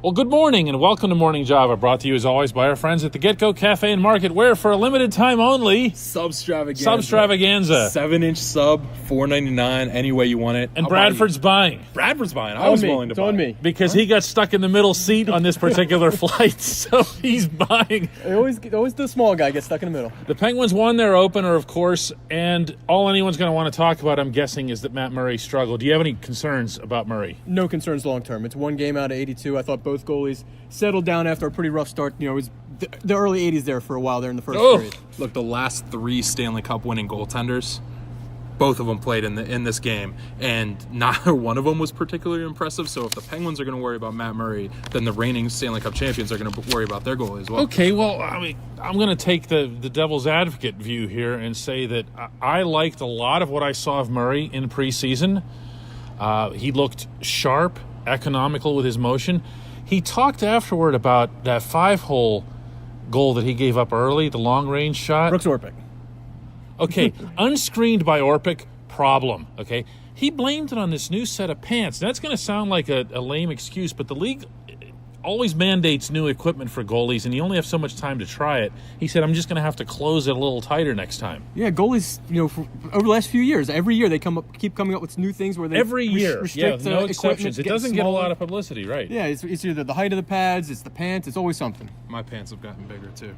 Well, good morning and welcome to Morning Java, brought to you as always by our friends at the Get-Go Cafe and Market, where for a limited time only, Substravaganza. 7-inch sub, $4.99, any way you want it. And Bradford's buying. Bradford's buying. I was willing to buy. It's on me. Because he got stuck in the middle seat on this particular flight, so he's buying. Always the small guy gets stuck in the middle. The Penguins won their opener, of course, and all anyone's going to want to talk about, I'm guessing, is that Matt Murray struggled. Do you have any concerns about Murray? No concerns long term. It's one game out of 82. I thought both goalies settled down after a pretty rough start. You know, it was the early 80s there for a while there in the first period. Look, the last three Stanley Cup winning goaltenders, both of them played in this game, and neither one of them was particularly impressive. So if the Penguins are going to worry about Matt Murray, then the reigning Stanley Cup champions are going to worry about their goalie as well. Okay, well, I mean, I'm going to take the devil's advocate view here and say that I liked a lot of what I saw of Murray in preseason. He looked sharp, economical with his motion. He talked afterward about that 5-hole goal that he gave up early, the long-range shot. Brooks Orpik. Okay, unscreened by Orpik, problem, okay? He blamed it on this new set of pants. That's going to sound like a lame excuse, but the league always mandates new equipment for goalies, and you only have so much time to try it. He said, I'm just going to have to close it a little tighter next time. Yeah, goalies, over the last few years, every year they keep coming up with new things where they restrict no exceptions. It doesn't get a lot of publicity, right? Yeah, it's either the height of the pads, it's the pants, it's always something. My pants have gotten bigger too.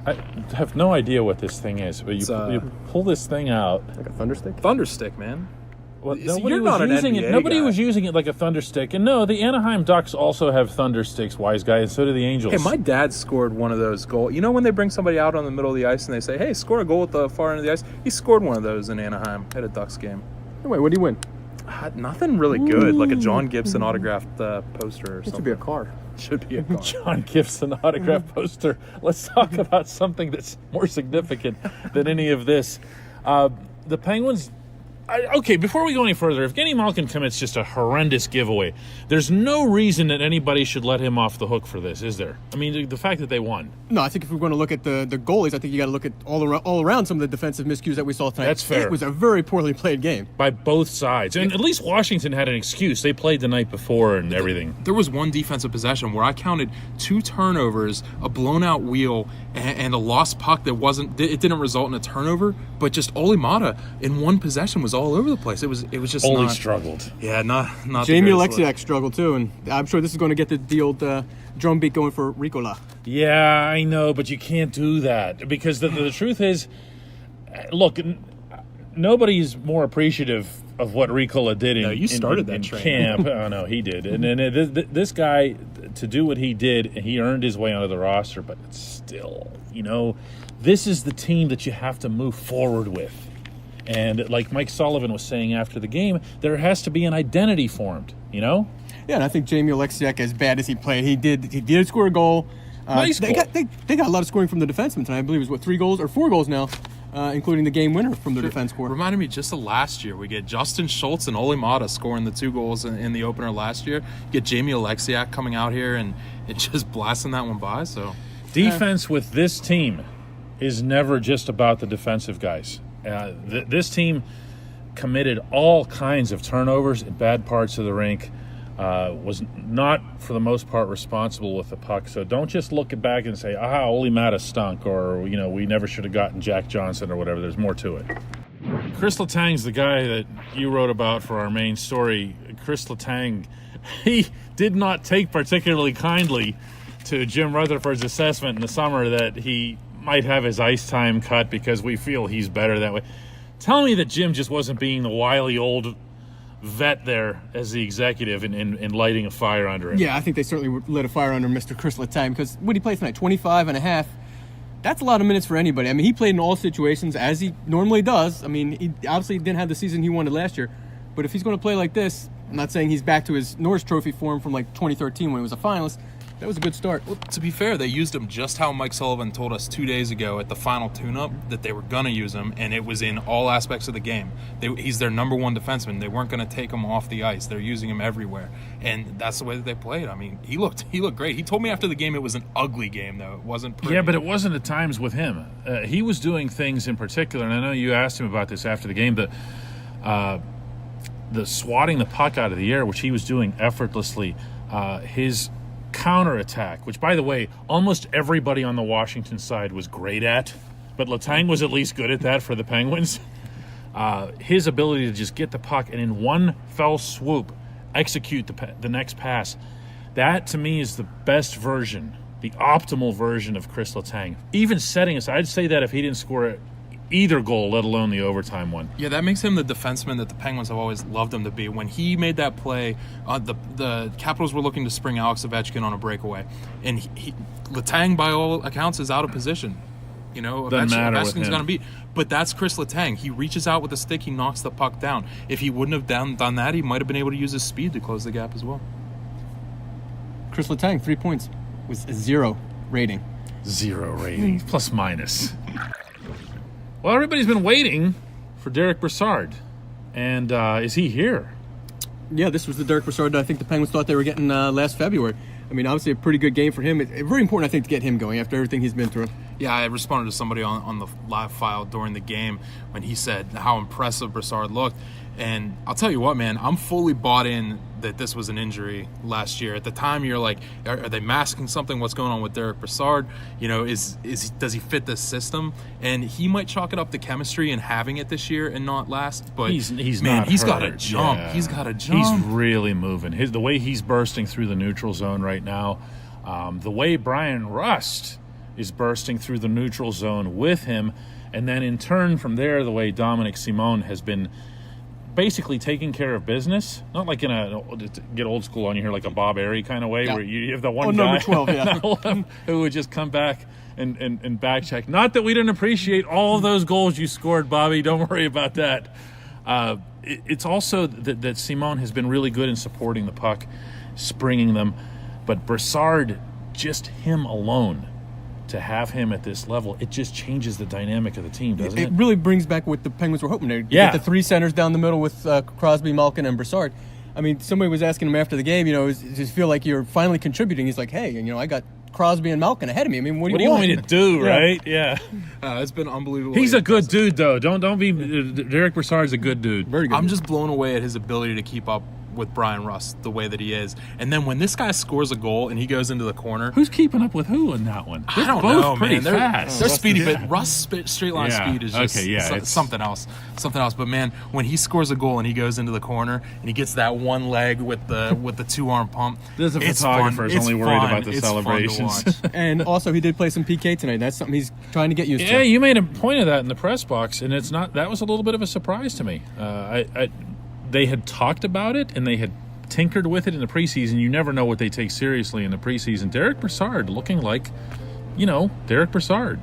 I have no idea what this thing is, but you pull this thing out. Like a thunderstick? Thunderstick, man. Well, You're not an NBA Nobody guy. was using it like a thunderstick. And no, the Anaheim Ducks also have thundersticks, wise guy, and so do the Angels. Hey, my dad scored one of those goals. You know when they bring somebody out on the middle of the ice and they say, hey, score a goal at the far end of the ice? He scored one of those in Anaheim at a Ducks game. Wait, what did he win? Nothing really good, like a John Gibson autographed poster or something. It should be a car. Should be a car. John Gibson autograph poster. Let's talk about something that's more significant than any of this. The Penguins... Okay, before we go any further, if Evgeny Malkin commits just a horrendous giveaway, there's no reason that anybody should let him off the hook for this, is there? I mean, the fact that they won. No, I think if we're going to look at the goalies, I think you got to look at all around some of the defensive miscues that we saw tonight. That's fair. It was a very poorly played game. By both sides. And at least Washington had an excuse. They played the night before and everything. There was one defensive possession where I counted 2 turnovers, a blown-out wheel, and a lost puck that didn't result in a turnover, but just Ole Mata in one possession was all over the place. It was just Ole struggled. Yeah, not Jamie the greatest Alexiak struggled too, and I'm sure this is going to get the old drum beat going for Ricola. Yeah, I know, but you can't do that because the truth is, look, nobody's more appreciative of what Ricola did in camp. Oh, no, he did. And this guy, to do what he did, he earned his way onto the roster, but it's still, this is the team that you have to move forward with. And like Mike Sullivan was saying after the game, there has to be an identity formed, Yeah, and I think Jamie Alexiak, as bad as he played, he did score a goal. Nice goal. They got a lot of scoring from the defensemen tonight. I believe it was 3 goals or 4 goals now, including the game winner from the defense corps. Reminded me just of last year. We get Justin Schultz and Ole Mata scoring the 2 goals in the opener last year. Get Jamie Alexiak coming out here and just blasting that one by. So defense with this team is never just about the defensive guys. This team committed all kinds of turnovers in bad parts of the rink, was not, for the most part, responsible with the puck. So don't just look back and say, Ole Mata stunk, or, we never should have gotten Jack Johnson or whatever. There's more to it. Kris Letang's the guy that you wrote about for our main story. Kris Letang, he did not take particularly kindly to Jim Rutherford's assessment in the summer that he might have his ice time cut because we feel he's better that way. Tell me that Jim just wasn't being the wily old vet there as the executive in lighting a fire under him. Yeah, I think they certainly lit a fire under Mr. Kris Letang because what did he play tonight? 25 and a half. That's a lot of minutes for anybody. I mean, he played in all situations as he normally does. I mean, he obviously didn't have the season he wanted last year, but if he's going to play like this, I'm not saying he's back to his Norris Trophy form from like 2013 when he was a finalist. That was a good start. Well, to be fair, they used him just how Mike Sullivan told us 2 days ago at the final tune-up that they were going to use him, and it was in all aspects of the game. He's their number 1 defenseman. They weren't going to take him off the ice. They're using him everywhere, and that's the way that they played. I mean, he looked great. He told me after the game it was an ugly game, though. It wasn't pretty. Yeah, but it wasn't at times with him. He was doing things in particular, and I know you asked him about this after the game, the swatting the puck out of the air, which he was doing effortlessly, his counterattack, which, by the way, almost everybody on the Washington side was great at, but Letang was at least good at that for the Penguins. His ability to just get the puck and in one fell swoop execute the next pass, that to me is the best version, the optimal version of Kris Letang. Even setting aside, I'd say that if he didn't score either goal, let alone the overtime one. Yeah, that makes him the defenseman that the Penguins have always loved him to be. When he made that play, the Capitals were looking to spring Alex Ovechkin on a breakaway, and Letang, by all accounts, is out of position. You know, Ovechkin's going to be. But that's Kris Letang. He reaches out with the stick, he knocks the puck down. If he wouldn't have done that, he might have been able to use his speed to close the gap as well. Kris Letang, 3 points, with a 0 rating. 0 rating, plus minus. Well, everybody's been waiting for Derick Brassard. And is he here? Yeah, this was the Derick Brassard that I think the Penguins thought they were getting last February. I mean, obviously a pretty good game for him. It's very important, I think, to get him going after everything he's been through. Yeah, I responded to somebody on the live file during the game when he said how impressive Brassard looked. And I'll tell you what, man, I'm fully bought in that this was an injury last year. At the time, you're like, are they masking something? What's going on with Derick Brassard? You know, does he fit this system? And he might chalk it up to chemistry and having it this year and not last. But he's man, not he's hurt. got to jump. Yeah. He's got to jump. He's really moving. The way he's bursting through the neutral zone right now, the way Brian Rust is bursting through the neutral zone with him, and then in turn from there, the way Dominic Simone has been basically taking care of business, not like in a get old school on you here, like a Bob Airy kind of way, where you have the one guy number 12, yeah. who would just come back and back check. Not that we didn't appreciate all of those goals you scored, Bobby. Don't worry about that. It's also that Simone has been really good in supporting the puck, springing them, but Brassard, just him alone, to have him at this level, it just changes the dynamic of the team, doesn't it? It really brings back what the Penguins were hoping to get the 3 centers down the middle with Crosby, Malkin, and Brassard. I mean, somebody was asking him after the game, does it feel like you're finally contributing? He's like, hey, I got Crosby and Malkin ahead of me. I mean, what do you want me to do, right? Yeah. It's been unbelievable. He's a good dude, though. Don't be. Derick Brassard's a good dude. Very good. I'm just blown away at his ability to keep up with Brian Rust the way that he is. And then when this guy scores a goal and he goes into the corner, who's keeping up with who in that one? I don't know, pretty man. fast. They're speedy, but Rust's straight line speed is just it's something else. But man, when he scores a goal and he goes into the corner and he gets that one leg with the 2-arm pump, the photographer's only worried about the celebrations. And also, he did play some PK tonight. That's something he's trying to get used to. Yeah, you made a point of that in the press box, and that was a little bit of a surprise to me. They had talked about it and they had tinkered with it in the preseason. You never know what they take seriously in the preseason. Derick Brassard looking like, Derick Brassard.